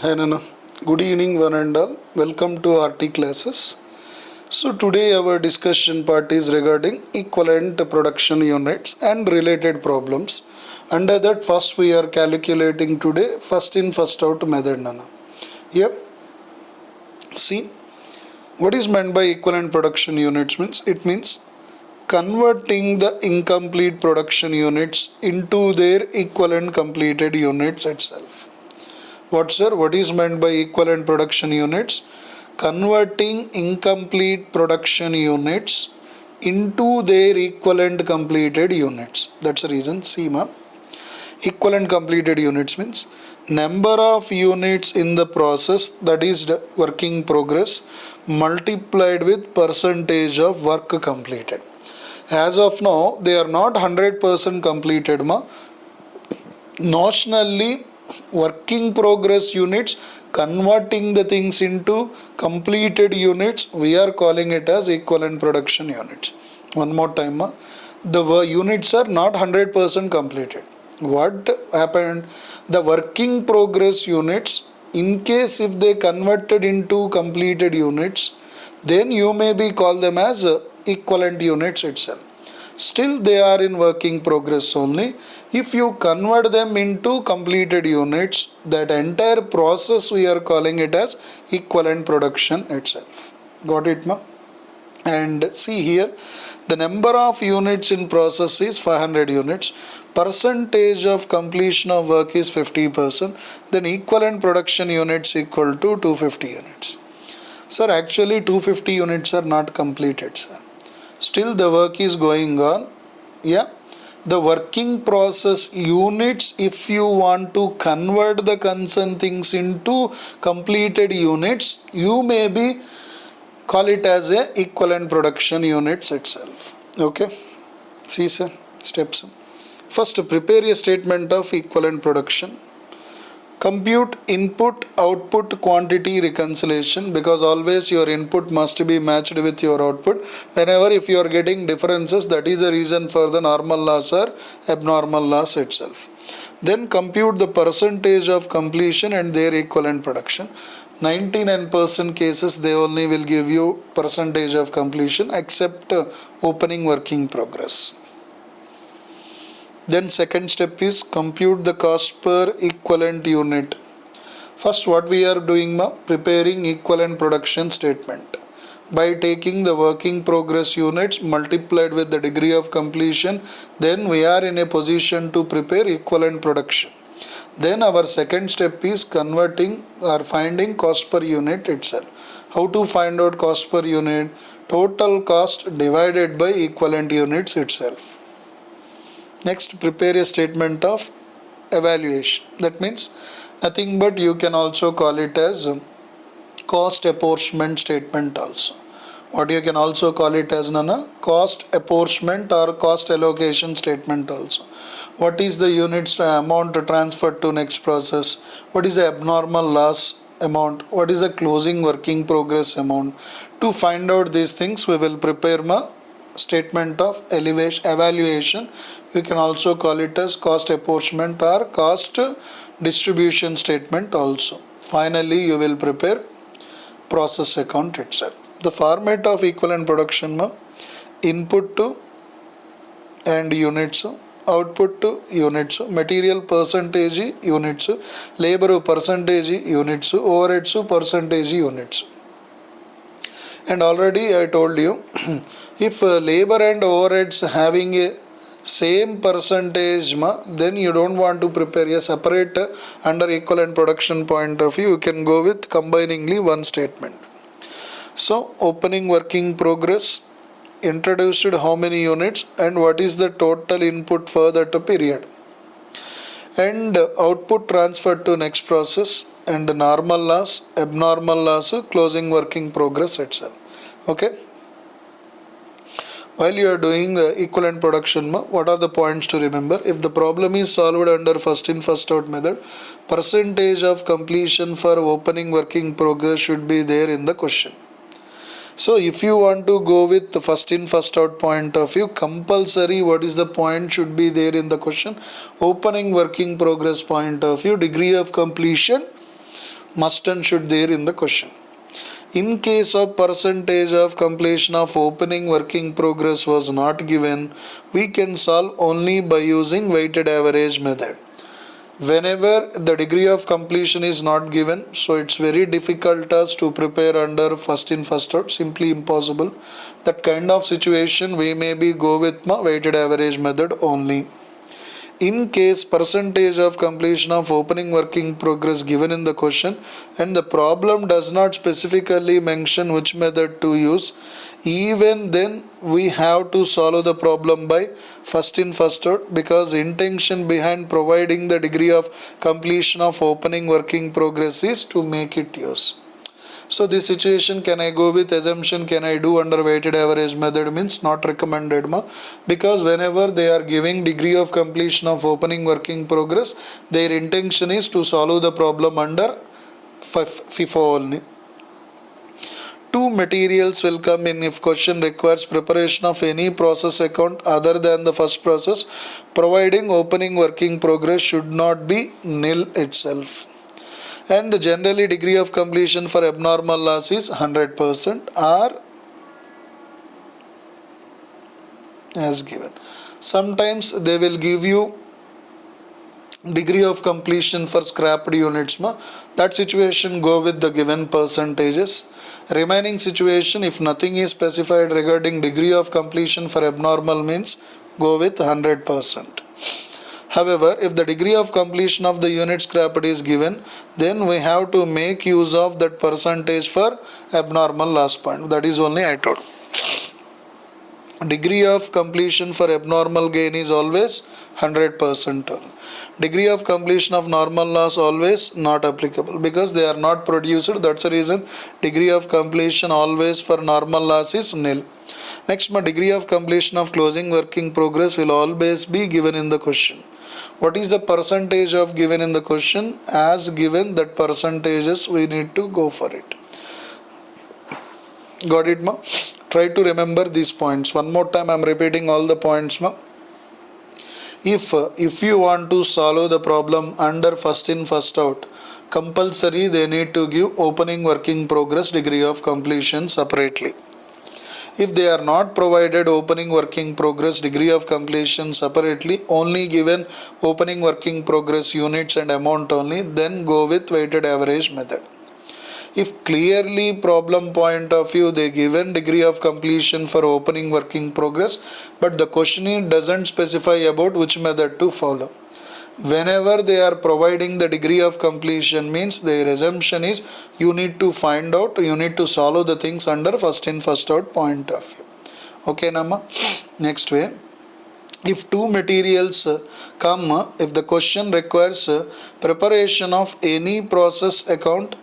Hi Nana. Good evening one and all. Welcome to RT classes. So today our discussion part is regarding equivalent production units and related problems. Under that first we are calculating today first in first out method Nana. Yep. See what is meant by equivalent production units means it means converting the incomplete production units into their equivalent completed units itself. What sir? What is meant by equivalent production units? Converting incomplete production units into their equivalent completed units. That's the reason CMA. Equivalent completed units means number of units in the process, that is the work in progress, multiplied with percentage of work completed. As of now, they are not 100% completed. Notionally, working progress units, converting the things into completed units, we are calling it as equivalent production units. One more time, the units are not 100% completed. What happened? The working progress units, in case if they converted into completed units, then you may be call them as equivalent units itself. Still they are in working progress only. If you convert them into completed units, that entire process we are calling it as equivalent production itself. Got it, ma? And see here, the number of units in process is 500 units. Percentage of completion of work is 50%. Then equivalent production units equal to 250 units. Sir, actually 250 units are not completed, sir. Still the work is going on. Yeah, the working process units, if you want to convert the concerned things into completed units, you may be call it as a equivalent production units itself. Okay, see sir, steps. First, prepare a statement of equivalent production. Compute input output quantity reconciliation, because always your input must be matched with your output. Whenever if you are getting differences, that is the reason for the normal loss or abnormal loss itself. Then compute the percentage of completion and their equivalent production. 99% cases they only will give you percentage of completion except opening working progress. Then second step is compute the cost per equivalent unit. First what we are doing, preparing equivalent production statement by taking the working progress units multiplied with the degree of completion. Then we are in a position to prepare equivalent production. Then our second step is converting or finding cost per unit itself. How to find out cost per unit? Total cost divided by equivalent units itself. Next, prepare a statement of evaluation. That means nothing but you can also call it as cost apportionment statement also. What you can also call it as Nana? Cost apportionment or cost allocation statement also. What is the units amount transferred to next process? What is the abnormal loss amount? What is the closing working progress amount? To find out these things, we will prepare statement of evaluation. We can also call it as cost apportionment or cost distribution statement also. Finally, you will prepare process account itself. The format of equivalent production, input to and units, output to units, material percentage units, labor percentage units, overheads percentage units. And already I told you, if labor and overheads having a same percentage, then you don't want to prepare a separate under equivalent production point of view. You can go with combiningly one statement. So opening working progress, introduced how many units and what is the total input for that period, and output transferred to next process, and normal loss, abnormal loss, closing working progress itself. Okay. While you are doing equivalent production, what are the points to remember? If the problem is solved under first in first out method, percentage of completion for opening working progress should be there in the question. So if you want to go with the first in first out point of view, compulsory what is the point should be there in the question? Opening working progress point of view, degree of completion, must and should there in the question. In case of percentage of completion of opening working progress was not given, we can solve only by using weighted average method. Whenever the degree of completion is not given, so it's very difficult us to prepare under first in first out, simply impossible. That kind of situation we may be go with weighted average method only. In case percentage of completion of opening working progress given in the question and the problem does not specifically mention which method to use, even then we have to solve the problem by first in first out, because intention behind providing the degree of completion of opening working progress is to make it use. So this situation, can I go with assumption, can I do under weighted average method, means not recommended because whenever they are giving degree of completion of opening working progress, their intention is to solve the problem under FIFO only. Two materials will come in if question requires preparation of any process account other than the first process, providing opening working progress should not be nil itself. And generally degree of completion for abnormal loss is 100% or as given. Sometimes they will give you degree of completion for scrapped units. That situation go with the given percentages. Remaining situation, if nothing is specified regarding degree of completion for abnormal, means go with 100%. However, if the degree of completion of the unit scrapped is given, then we have to make use of that percentage for abnormal loss point. That is only I told. Degree of completion for abnormal gain is always 100%. Degree of completion of normal loss always not applicable because they are not produced. That's the reason degree of completion always for normal loss is nil. Next, my degree of completion of closing working progress will always be given in the question. What is the percentage of given in the question? As given that percentages we need to go for it. Got it, ma? Try to remember these points. One more time I am repeating all the points, ma. If you want to solve the problem under first in first out, compulsory they need to give opening working progress degree of completion separately. If they are not provided opening working progress degree of completion separately, only given opening working progress units and amount only, then go with weighted average method. If clearly problem point of view they given degree of completion for opening working progress, but the questionnaire doesn't specify about which method to follow. Whenever they are providing the degree of completion, means their assumption is you need to find out, you need to solve the things under first in first out point of view. Okay, Nama. Next way, if two materials come, if the question requires preparation of any process account,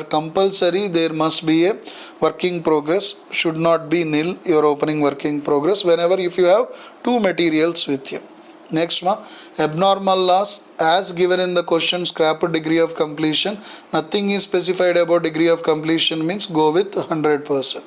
compulsory there must be a working progress, should not be nil your opening working progress whenever if you have two materials with you. Next one, abnormal loss as given in the question scrapped degree of completion, nothing is specified about degree of completion, means go with 100%,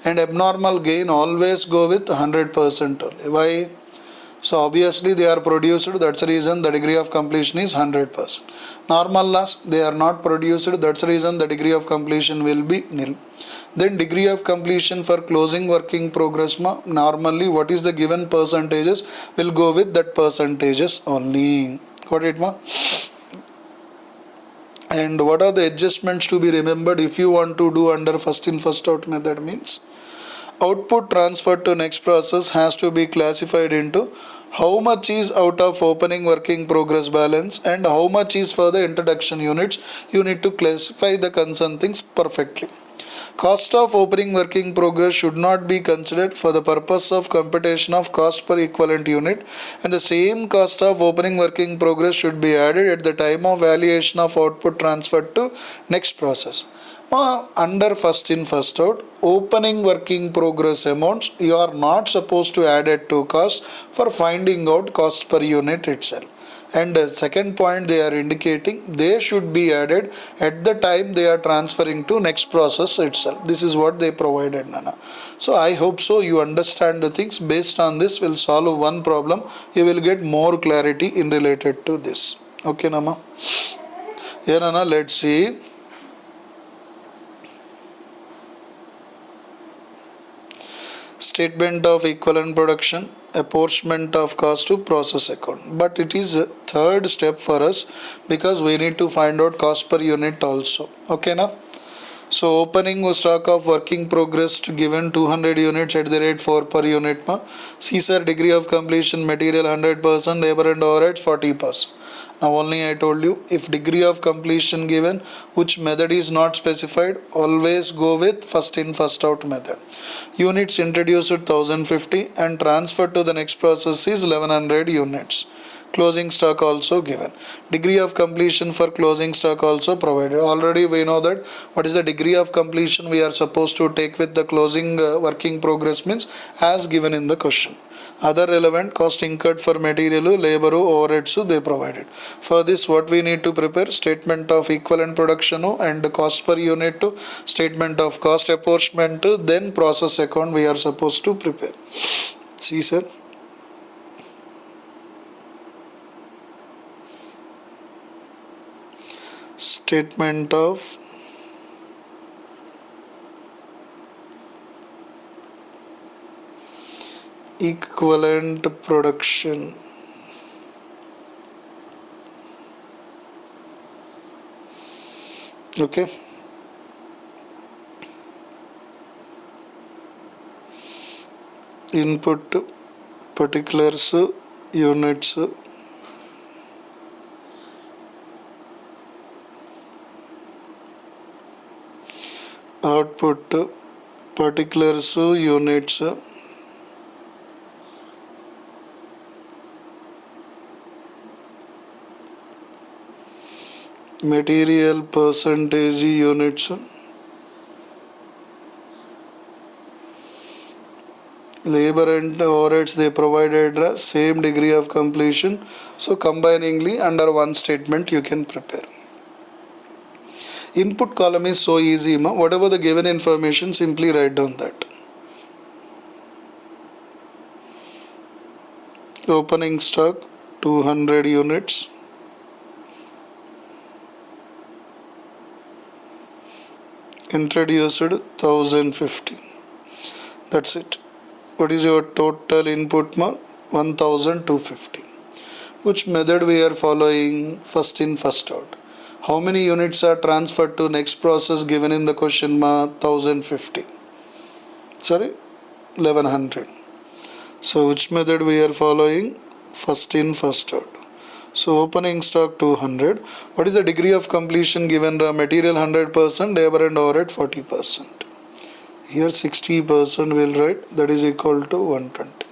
and abnormal gain always go with 100% only. Why? So obviously they are produced, that's the reason the degree of completion is 100%. Normal loss, they are not produced, that's the reason the degree of completion will be nil. Then degree of completion for closing working progress, normally what is the given percentages, will go with that percentages only. Got it, ma? And what are the adjustments to be remembered if you want to do under first in first out method, means output transferred to next process has to be classified into how much is out of opening working progress balance and how much is for the introduction units. You need to classify the concerned things perfectly. Cost of opening working progress should not be considered for the purpose of computation of cost per equivalent unit, and the same cost of opening working progress should be added at the time of valuation of output transferred to next process. Under first in first out, opening working progress amounts you are not supposed to add it to cost for finding out cost per unit itself. And second point they are indicating, they should be added at the time they are transferring to next process itself. This is what they provided, Nana. So I hope so you understand the things. Based on this we'll solve one problem. You will get more clarity in related to this. Okay, Nama. Here, Nana, let's see. statement of equivalent production, apportionment of cost to process account. But it is a third step for us because we need to find out cost per unit also. Okay now. So opening stock of working progress given 200 units at the rate 4 per unit ma. CSAR degree of completion material 100%, labor and overheads 40%. Now only I told you, if degree of completion given which method is not specified, always go with first in first out method. Units introduced 1050 and transferred to the next process is 1100 units. Closing stock also given. Degree of completion for closing stock also provided. Already we know that what is the degree of completion we are supposed to take with the closing working progress means as given in the question. Other relevant cost incurred for material, labor, overheads they provided. For this what we need to prepare? Statement of equivalent production and cost per unit, statement of cost apportionment, then process account we are supposed to prepare. See sir. Statement of equivalent production. Okay. Input particulars, units, output particulars, units, material percentage units, labor and overheads they provided same degree of completion. So combiningly under one statement you can prepare. Input column is so easy, whatever the given information simply write down that. Opening stock 200 units, introduced 1050. That's it. What is your total input? 1250. Which method we are following? First in first out. How many units are transferred to next process given in the question? 1050. Sorry, 1100. So which method we are following? First in first out. So opening stock 200. What is the degree of completion given? Material 100%, labor and overhead 40%. Here 60% will write, that is equal to 120.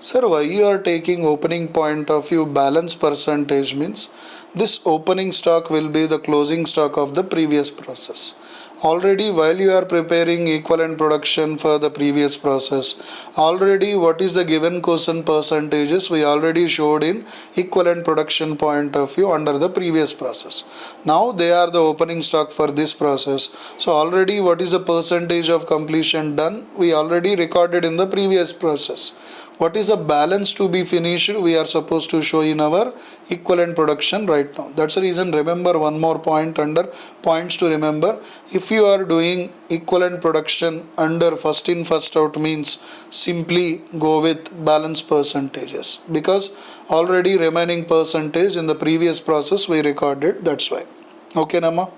Sir, why you are taking opening point of view balance percentage means this opening stock will be the closing stock of the previous process. Already while you are preparing equivalent production for the previous process, already what is the given question percentages we already showed in equivalent production point of view under the previous process. Now they are the opening stock for this process. So already what is the percentage of completion done we already recorded in the previous process. What is the balance to be finished we are supposed to show in our equivalent production right now. That's the reason, remember one more point under points to remember. If you are doing equivalent production under first in first out means simply go with balance percentages because already remaining percentage in the previous process we recorded, that's why. Okay Nama.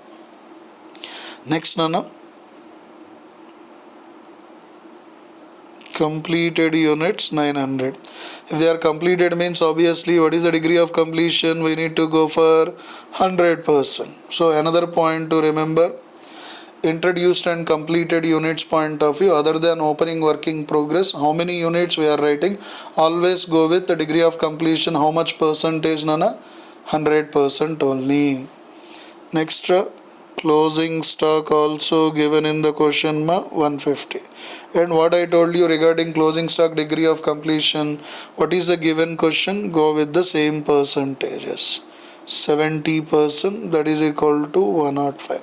Next Nana. Completed units 900. If they are completed means obviously what is the degree of completion? We need to go for 100%. So another point to remember, introduced and completed units point of view other than opening working progress, how many units we are writing? Always go with the degree of completion. How much percentage Nana? 100% only. Next closing stock also given in the question 150. And what I told you regarding closing stock degree of completion, what is the given question? Go with the same percentages. 70%, that is equal to 105.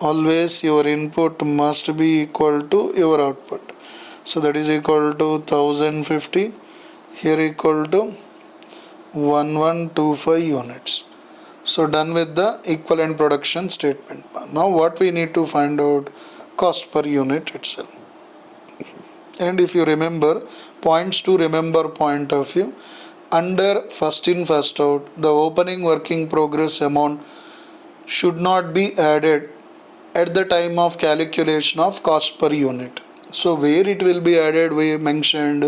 Always your input must be equal to your output. So that is equal to 1050. Here equal to 1125 units. So done with the equivalent production statement. Now what we need to find out? Cost per unit itself. And if you remember, points to remember point of view, under first in first out, the opening working progress amount should not be added at the time of calculation of cost per unit. So where it will be added, we mentioned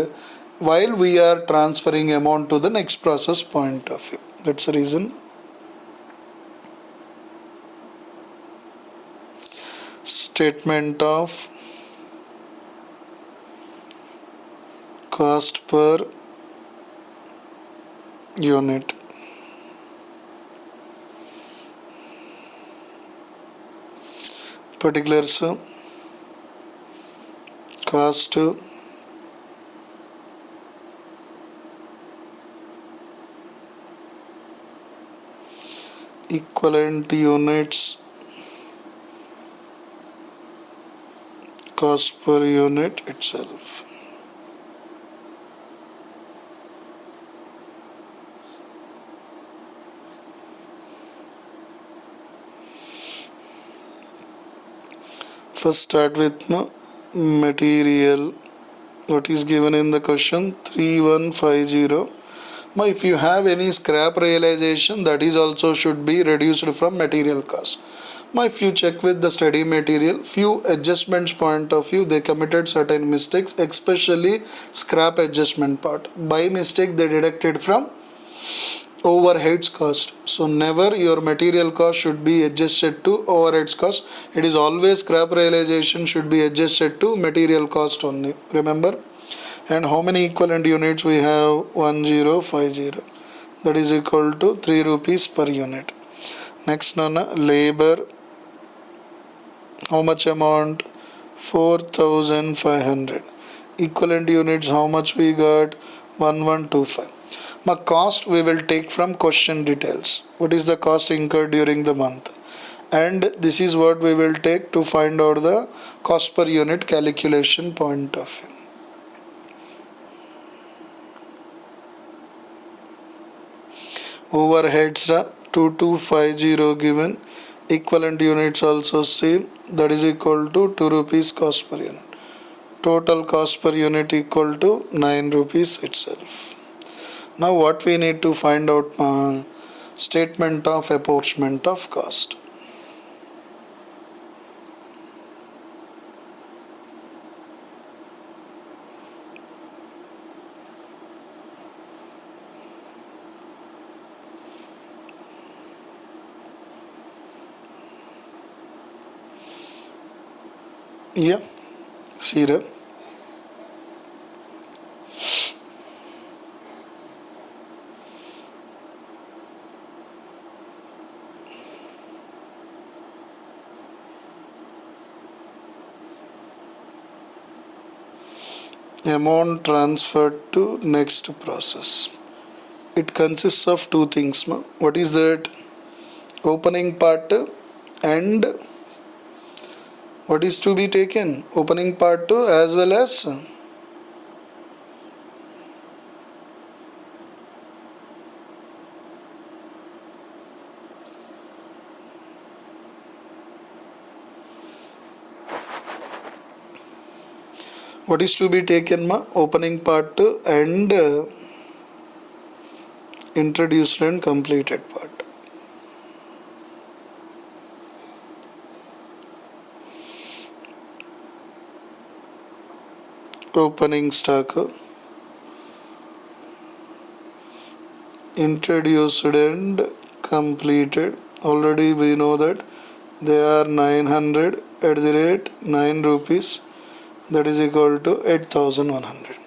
while we are transferring amount to the next process point of view. That's the reason. Statement of cost per unit. Particulars, cost, equivalent units, cost per unit itself. First start with material. What is given in the question? 3150. Now if you have any scrap realization, that is also should be reduced from material cost. Now if you check with the study material, few adjustments point of view, they committed certain mistakes, especially scrap adjustment part. By mistake they deducted from overheads cost. So never your material cost should be adjusted to overheads cost. It is always scrap realization should be adjusted to material cost only. Remember. And how many equivalent units we have? 1050. That is equal to 3 rupees per unit. Next one, labor. How much amount? 4500. Equivalent units, how much we got? 1125. Now cost we will take from question details. What is the cost incurred during the month? And this is what we will take to find out the cost per unit calculation point of view. Overheads 2250 given. Equivalent units also same. That is equal to 2 rupees cost per unit. Total cost per unit equal to 9 rupees itself. Now what we need to find out? Statement of apportionment of cost. Yeah, see that. Amount transferred to next process. It consists of two things. What is that? Opening part and what is to be taken? Opening part too, as well as what is to be taken? Opening part and introduced and completed part. Opening stock, introduced and completed. Already we know that they are 900 at the rate 9 rupees. That is equal to 8100.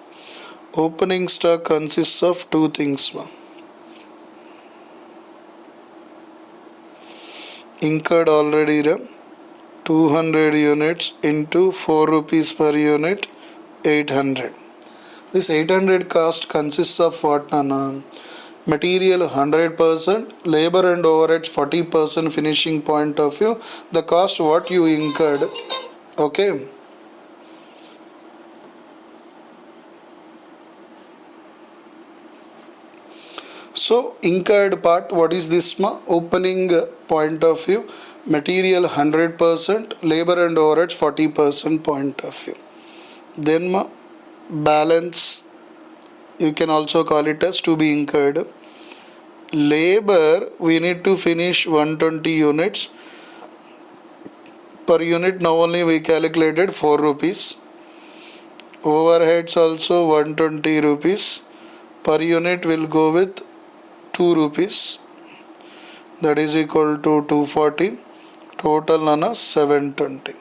Opening stock consists of two things. Incurred already 200 units into 4 rupees per unit, 800. This 800 cost consists of what? Material 100%, labor and overheads 40% finishing point of view. The cost what you incurred. Okay. So incurred part, what is this? Opening point of view, material 100%, labor and overheads 40% point of view. Then balance, you can also call it as to be incurred. Labor, we need to finish 120 units. Per unit now only we calculated 4 rupees. Overheads also 120 rupees. Per unit will go with 2 rupees. That is equal to 240. Total nana 720.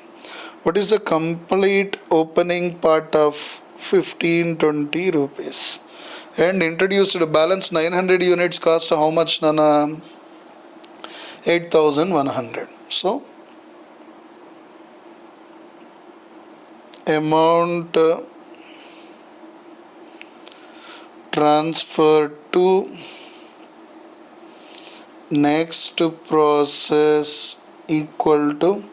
What is the complete opening part of 1520 rupees? And introduced balance 900 units cost how much nana? 8100. So amount transferred to next process equal to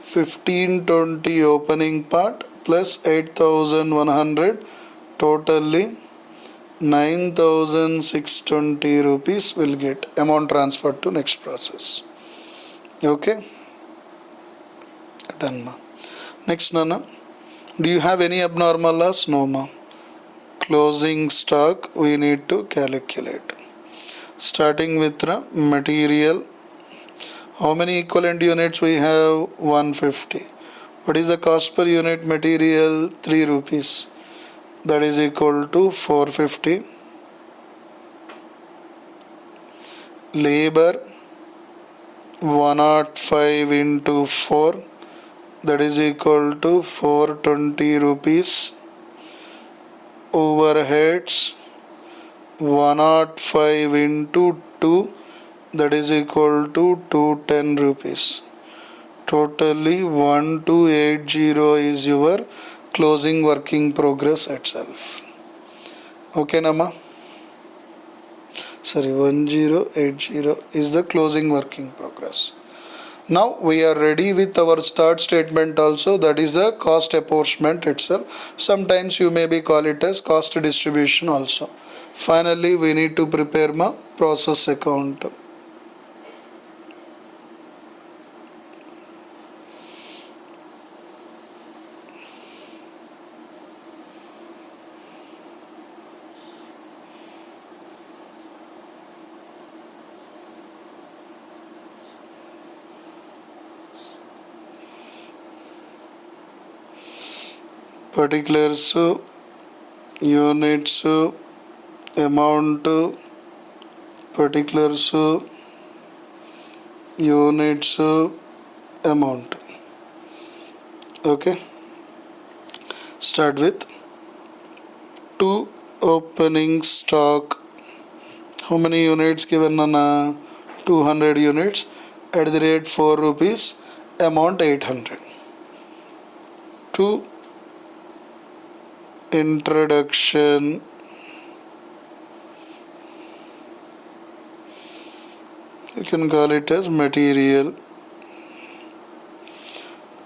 1520 opening part plus 8100, totally 9620 rupees will get amount transferred to next process. Okay, done ma. Next nana, do you have any abnormal loss? No ma. Closing stock we need to calculate. Starting with the material, how many equivalent units we have? 150. What is the cost per unit material? 3 rupees. That is equal to 450. Labor 105 into 4, that is equal to 420 rupees. Overheads 105 into 2, that is equal to 210 rupees. Totally 1280 is your closing working progress itself. Okay nama? Sorry, 1080 is the closing working progress. Now we are ready with our start statement also, that is the cost apportionment itself. Sometimes you may be call it as cost distribution also. Finally we need to prepare my process account. Particulars, units, amount, particulars, units, amount. Okay, start with to opening stock. How many units given? 200 units at the rate 4 rupees, amount 800. To introduction, you can call it as material,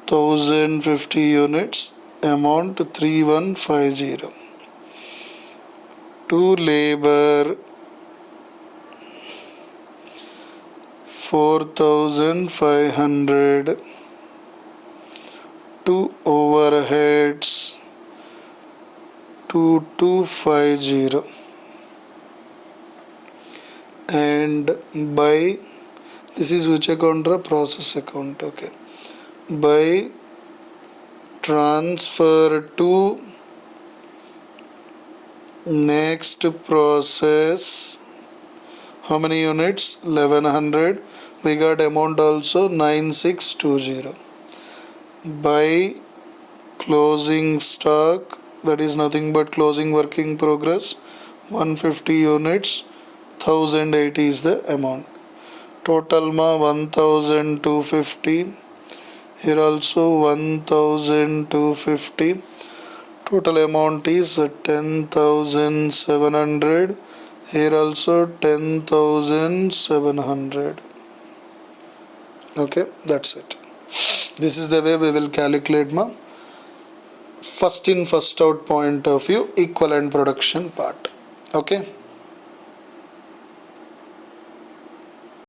1050 units, amount 3150. To labor 4500. To overheads 2250. And by, this is which account? Process account. Okay, by transfer to next process, how many units? 1100. We got amount also 9620. By closing stock, that is nothing but closing working progress, 150 units, 1080 is the amount. Total ma 1250. Here also 1250. Total amount is 10,700. Here also 10,700. Okay, that's it. This is the way we will calculate ma first in first out point of view equivalent production part. Okay.